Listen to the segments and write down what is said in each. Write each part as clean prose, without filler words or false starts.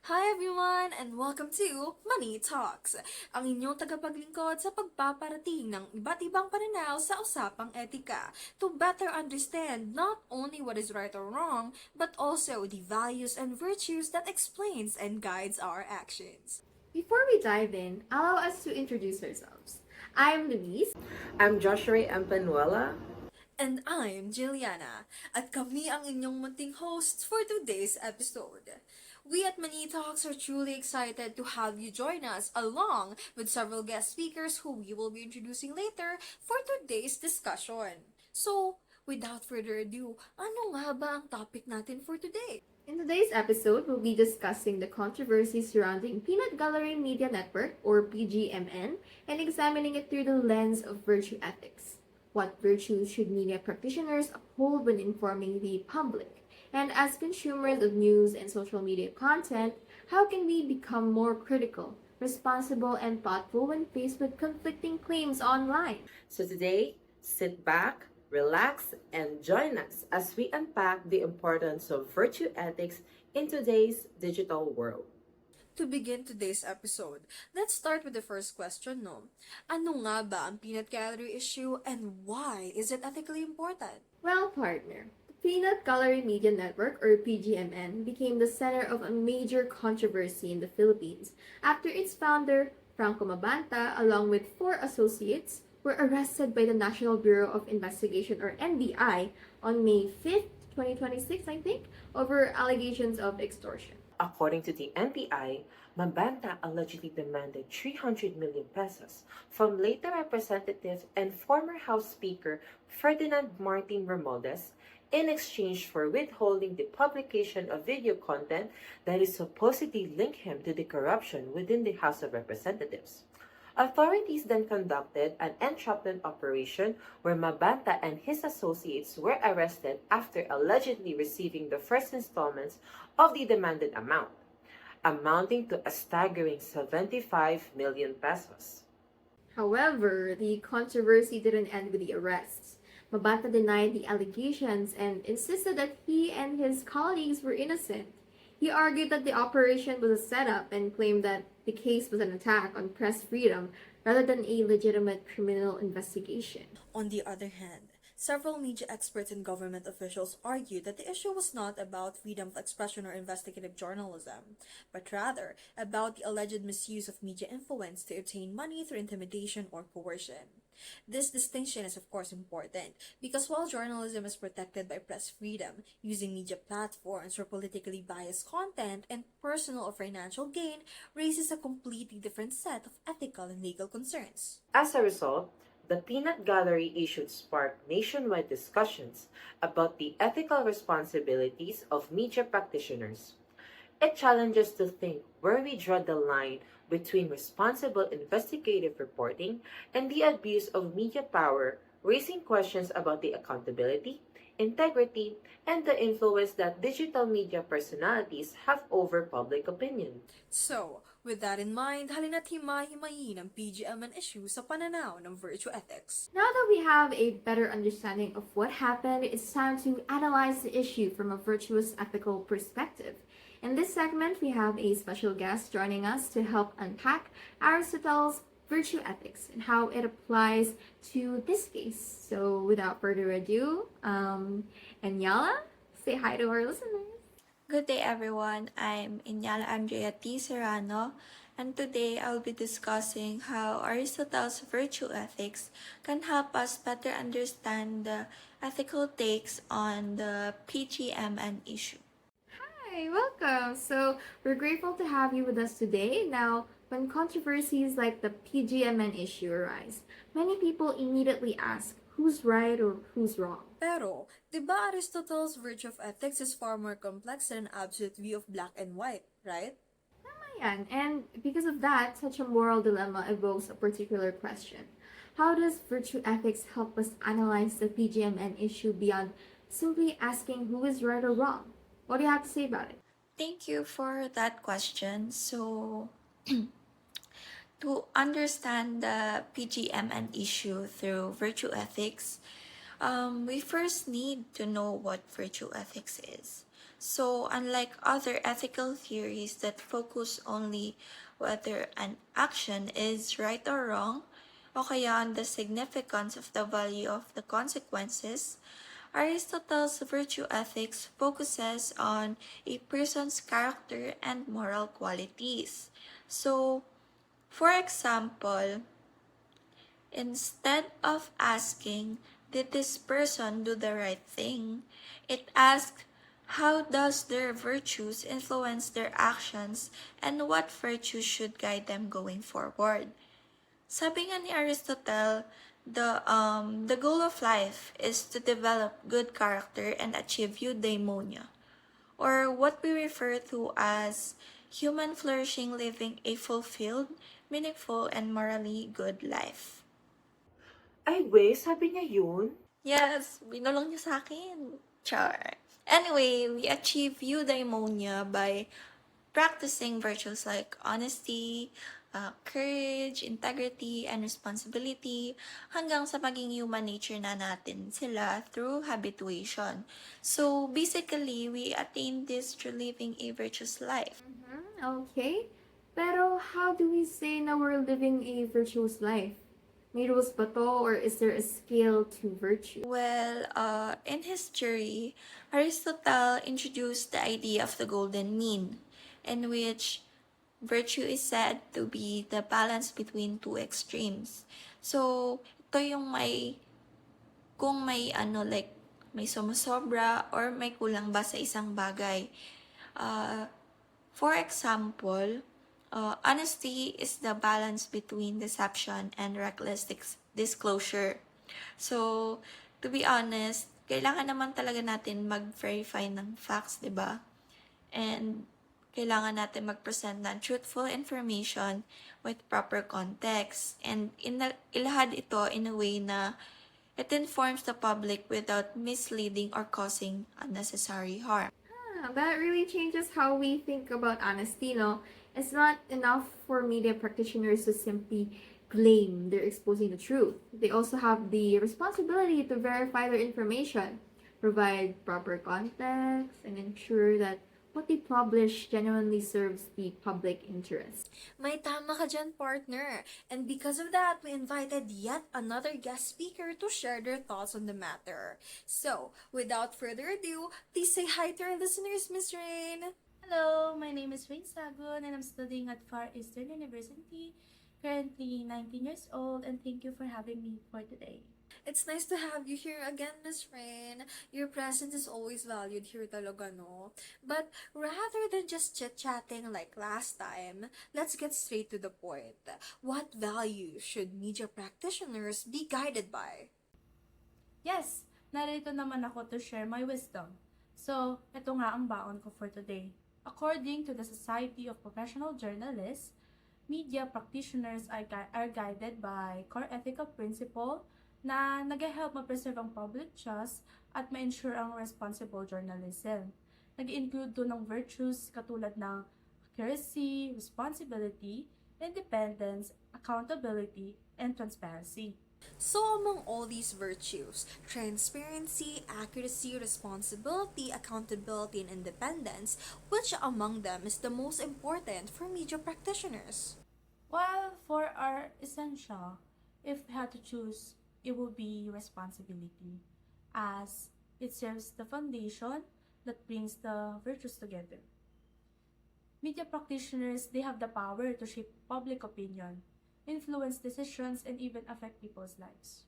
Hi everyone, and welcome to Money Talks, ang inyong tagapaglingkod sa pagpaparating ng iba't ibang pananaw sa usapang etika to better understand not only what is right or wrong, but also the values and virtues that explains and guides our actions. Before we dive in, allow us to introduce ourselves. I'm Louise. I'm Joshua Empanuela. And I'm Jilliana, at kami ang inyong munting hosts for today's episode. We at Money Talks are truly excited to have you join us along with several guest speakers who we will be introducing later for today's discussion. So, without further ado, ano nga ba ang topic natin for today? In today's episode, we'll be discussing the controversy surrounding Peanut Gallery Media Network, or PGMN, and examining it through the lens of virtue ethics. What virtues should media practitioners uphold when informing the public? And as consumers of news and social media content, how can we become more critical, responsible, and thoughtful when faced with conflicting claims online? So today, sit back, relax, and join us as we unpack the importance of virtue ethics in today's digital world. To begin today's episode, let's start with the first question, no? Ano nga ba ang peanut gallery issue and why is it ethically important? Well, partner, the Peanut Gallery Media Network, or PGMN, became the center of a major controversy in the Philippines after its founder, Franco Mabanta, along with 4 associates, were arrested by the National Bureau of Investigation, or NBI, on May 5th, 2026, I think, over allegations of extortion. According to the NBI, Mabanta allegedly demanded 300 million pesos from later Representative and former House Speaker Ferdinand Martin Romualdez in exchange for withholding the publication of video content that is supposedly linked him to the corruption within the House of Representatives. Authorities then conducted an entrapment operation where Mabanta and his associates were arrested after allegedly receiving the first installments of the demanded amount, amounting to a staggering 75 million pesos. However, the controversy didn't end with the arrests. Mabanta denied the allegations and insisted that he and his colleagues were innocent. He argued that the operation was a setup and claimed that the case was an attack on press freedom rather than a legitimate criminal investigation. On the other hand, several media experts and government officials argued that the issue was not about freedom of expression or investigative journalism, but rather about the alleged misuse of media influence to obtain money through intimidation or coercion. This distinction is of course important because while journalism is protected by press freedom, using media platforms for politically biased content and personal or financial gain raises a completely different set of ethical and legal concerns. As a result, the Peanut Gallery issue sparked nationwide discussions about the ethical responsibilities of media practitioners. It challenges to think where we draw the line between responsible investigative reporting and the abuse of media power, raising questions about the accountability, integrity, and the influence that digital media personalities have over public opinion. So, with that in mind, halina't himay-himayin ang PGMN issue sa pananaw ng virtue ethics. Now that we have a better understanding of what happened, it's time to analyze the issue from a virtuous ethical perspective. In this segment, we have a special guest joining us to help unpack Aristotle's virtue ethics and how it applies to this case. So, without further ado, Anyala, say hi to our listeners. Good day everyone, I'm Inyala Andrea T. Serrano, and today I'll be discussing how Aristotle's virtue ethics can help us better understand the ethical takes on the PGMN issue. Hi, welcome. So, we're grateful to have you with us today. Now, when controversies like the PGMN issue arise, many people immediately ask who's right or who's wrong. Pero, di ba Aristotle's virtue of ethics is far more complex than an absolute view of black and white, right? Ayan. And because of that, such a moral dilemma evokes a particular question. How does virtue ethics help us analyze the PGMN issue beyond simply asking who is right or wrong? What do you have to say about it? Thank you for that question. So, to understand the PGMN issue through virtue ethics, we first need to know what virtue ethics is. So, unlike other ethical theories that focus only whether an action is right or wrong, o kaya on the significance of the value of the consequences, Aristotle's virtue ethics focuses on a person's character and moral qualities. So, for example, instead of asking, did this person do the right thing? It asks, how does their virtues influence their actions and what virtues should guide them going forward? Sabi nga ni Aristotle, the goal of life is to develop good character and achieve eudaimonia, or what we refer to as human flourishing, living a fulfilled, meaningful, and morally good life. Ay, we, sabi niya yun? Yes, binulong niya sa akin. Char. Anyway, we achieve eudaimonia by practicing virtues like honesty, courage, integrity, and responsibility hanggang sa maging human nature na natin sila through habituation. So, basically, we attain this through living a virtuous life. Okay. Pero how do we say na we're living a virtuous life? May rules ba to, or is there a scale to virtue? Well, in history, Aristotle introduced the idea of the golden mean, in which virtue is said to be the balance between two extremes. So, ito yung kung may like, may sumusobra or may kulang ba sa isang bagay. For example, honesty is the balance between deception and reckless disclosure. So, to be honest, kailangan naman talaga natin mag-verify ng facts, di ba? And kailangan natin mag-present ng truthful information with proper context. And ilahad ito in a way na it informs the public without misleading or causing unnecessary harm. That really changes how we think about honesty, no? It's not enough for media practitioners to simply claim they're exposing the truth. They also have the responsibility to verify their information, provide proper context, and ensure that what they publish genuinely serves the public interest. May tama ka dyan, partner. And because of that, we invited yet another guest speaker to share their thoughts on the matter. So, without further ado, please say hi to our listeners, Miss Rain. Hello, my name is Rain Sagun and I'm studying at Far Eastern University, currently 19 years old, and thank you for having me for today. It's nice to have you here again, Miss Rain. Your presence is always valued here talaga, no? But rather than just chit-chatting like last time, let's get straight to the point. What values should media practitioners be guided by? Yes, narito naman ako to share my wisdom. So, ito nga ang baon ko for today. According to the Society of Professional Journalists, media practitioners are guided by core ethical principle na nag-help ma-preserve ang public trust at ma-ensure ang responsible journalism. Nag-include doon ng virtues katulad ng accuracy, responsibility, independence, accountability, and transparency. So, among all these virtues, transparency, accuracy, responsibility, accountability, and independence, which among them is the most important for media practitioners? While for our essential, if we had to choose, it will be responsibility, as it serves the foundation that brings the virtues together. Media practitioners, they have the power to shape public opinion, influence decisions, and even affect people's lives.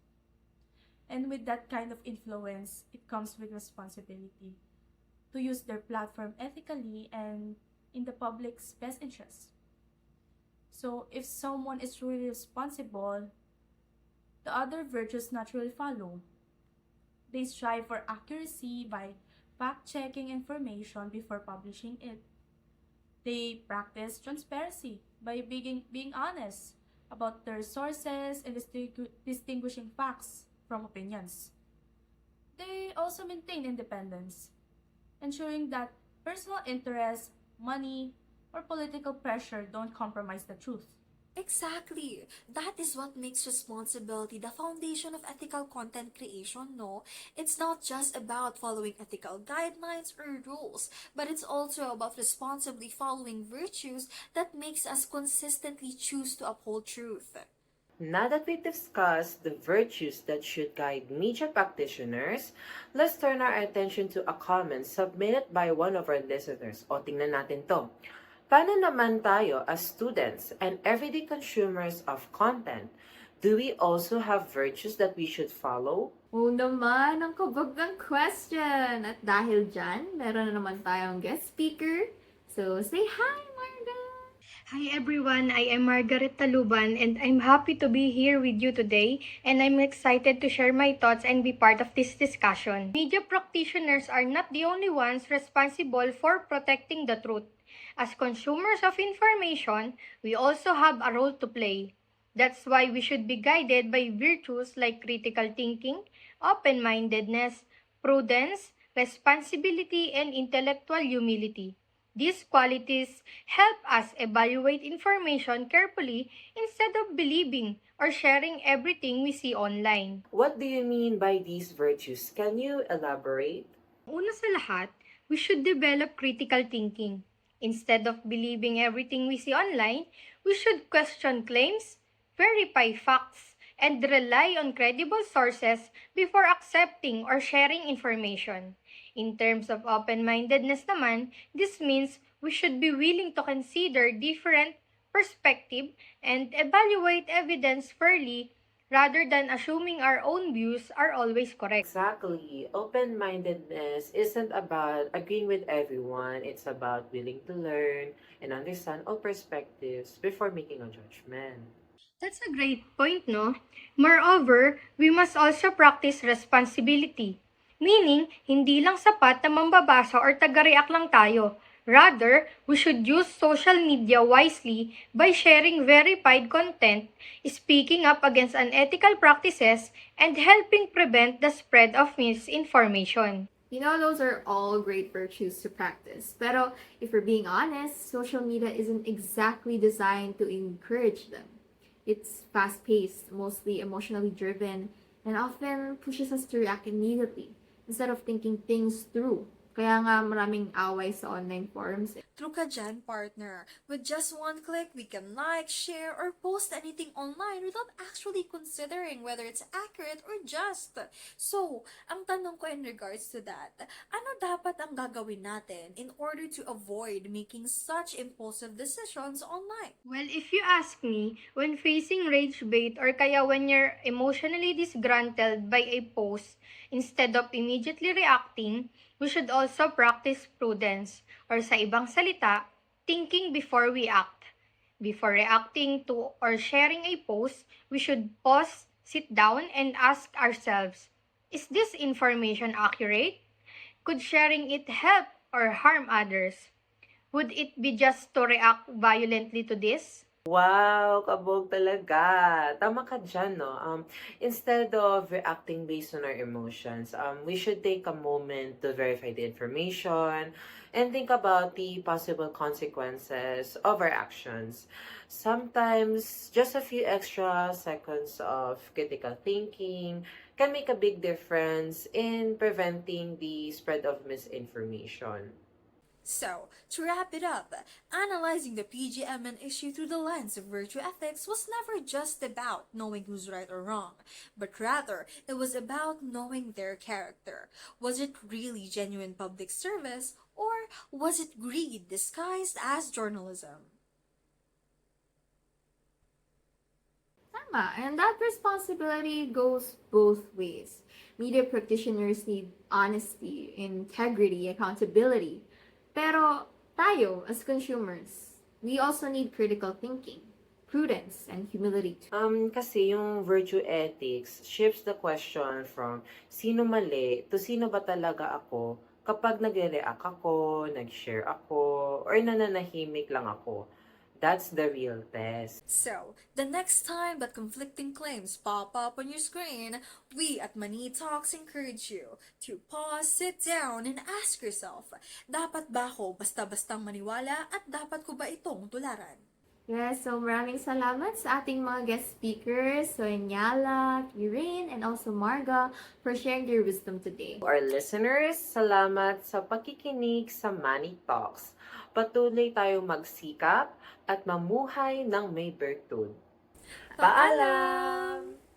And with that kind of influence, it comes with responsibility to use their platform ethically and in the public's best interest. So if someone is truly responsible, the other virtues naturally follow. They strive for accuracy by fact-checking information before publishing it. They practice transparency by being honest about their sources and distinguishing facts from opinions. They also maintain independence, ensuring that personal interests, money, or political pressure don't compromise the truth. Exactly. That is what makes responsibility the foundation of ethical content creation, no? It's not just about following ethical guidelines or rules, but it's also about responsibly following virtues that makes us consistently choose to uphold truth. Now that we've discussed the virtues that should guide media practitioners, let's turn our attention to a comment submitted by one of our listeners. O, tingnan natin to. Paano naman tayo as students and everyday consumers of content? Do we also have virtues that we should follow? Oo naman, ang kabog ng question. At dahil dyan, meron na naman tayong guest speaker. So, say hi, Marga! Hi everyone, I am Margaret Taluban and I'm happy to be here with you today and I'm excited to share my thoughts and be part of this discussion. Media practitioners are not the only ones responsible for protecting the truth. As consumers of information, we also have a role to play. That's why we should be guided by virtues like critical thinking, open-mindedness, prudence, responsibility, and intellectual humility. These qualities help us evaluate information carefully instead of believing or sharing everything we see online. What do you mean by these virtues? Can you elaborate? Una sa lahat, we should develop critical thinking. Instead of believing everything we see online, we should question claims, verify facts, and rely on credible sources before accepting or sharing information. In terms of open-mindedness naman, this means we should be willing to consider different perspectives and evaluate evidence fairly rather than assuming our own views are always correct. Exactly. Open-mindedness isn't about agreeing with everyone. It's about willing to learn and understand all perspectives before making a judgment. That's a great point, no? Moreover, we must also practice responsibility. Meaning, hindi lang sapat na mambabasa or taga-react lang tayo. Rather, we should use social media wisely by sharing verified content, speaking up against unethical practices, and helping prevent the spread of misinformation. You know, those are all great virtues to practice. Pero if we're being honest, social media isn't exactly designed to encourage them. It's fast-paced, mostly emotionally driven, and often pushes us to react immediately instead of thinking things through. Kaya nga maraming away sa online forums. True ka dyan, partner. With just one click, we can like, share, or post anything online without actually considering whether it's accurate or just. So, ang tanong ko in regards to that, ano dapat ang gagawin natin in order to avoid making such impulsive decisions online? Well, if you ask me, when facing rage bait or kaya when you're emotionally disgruntled by a post, instead of immediately reacting, we should also practice prudence, or sa ibang salita, thinking before we act. Before reacting to or sharing a post, we should pause, sit down, and ask ourselves, is this information accurate? Could sharing it help or harm others? Would it be just to react violently to this? Wow, kabog talaga. Tama ka dyan, no? Instead of reacting based on our emotions, we should take a moment to verify the information and think about the possible consequences of our actions. Sometimes, just a few extra seconds of critical thinking can make a big difference in preventing the spread of misinformation. So, to wrap it up, analyzing the PGMN issue through the lens of virtue ethics was never just about knowing who's right or wrong, but rather it was about knowing their character. Was it really genuine public service, or was it greed disguised as journalism? Tama, and that responsibility goes both ways. Media practitioners need honesty, integrity, accountability. Pero tayo, as consumers, we also need critical thinking, prudence, and humility too. Kasi yung virtue ethics shifts the question from sino mali to sino ba talaga ako kapag nagre-react ako, nag-share ako, or nananahimik lang ako. That's the real test. So, the next time that conflicting claims pop up on your screen, we at Money Talks encourage you to pause, sit down, and ask yourself, dapat ba ako basta-bastang maniwala at dapat ko ba itong tularan? Yes, so maraming salamat sa ating mga guest speakers, so Nyala, Kirin, and also Marga for sharing their wisdom today. To our listeners, salamat sa pakikinig sa Money Talks. Patuloy tayong magsikap at mamuhay ng may bertud. Paalam!